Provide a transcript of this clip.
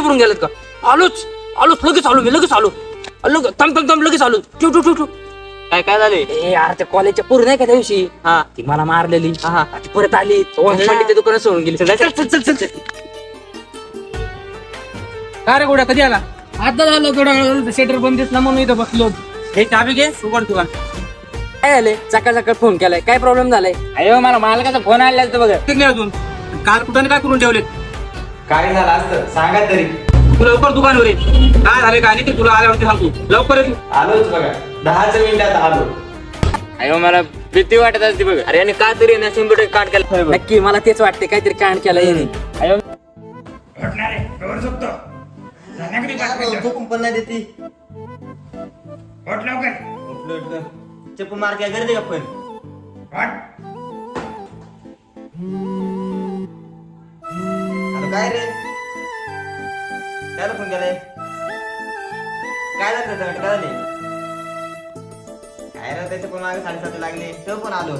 घाबरून गेलेत का? आलोच आलोच लगेच आलो मी लगेच आलो. थांब लगेच आलो. ठेव. काय झाले? ए यार त्या कॉलेजच्या पूर्ण नाही का त्या दिवशी हा ती मला मारलेली हा ती परत आली पंडितच्या दुकानात सोडून गेली. चल. काय रे गोड्या कधी आला? आता झालं थोडा शेटर बंद दिसला म्हणून इथं बसलो. हे चाबी घे उघड दुकान. काय झालंय? सकाळ फोन केलाय, काय प्रॉब्लेम झालाय? अयो मला मालकाचा फोन आलेला तर बघ. नाही अजून काल कुठं काय करून ठेवले? काय झालं असतं सांगा तरी. तू लवकर दुकानवर ये. काय झाले काय नाही ते तुला आल्यावरती सांगतो. लवकर ये. आलोच बघा 10 मिनिटात आलो. अयो मला भीती वाटत असते बघ. अरे आणि काय तरी ना 100% काट केला. नक्की मला तेच वाटते काहीतरी कांड केला येणे. अयो पण नाही देते. चप्पू मार काय करते का पण? अरे काय रे त्याला फोन केलाय? काय लागतं काय झाले? काय रे त्याचे पण मागे 7:30 लागले तो पण आलो.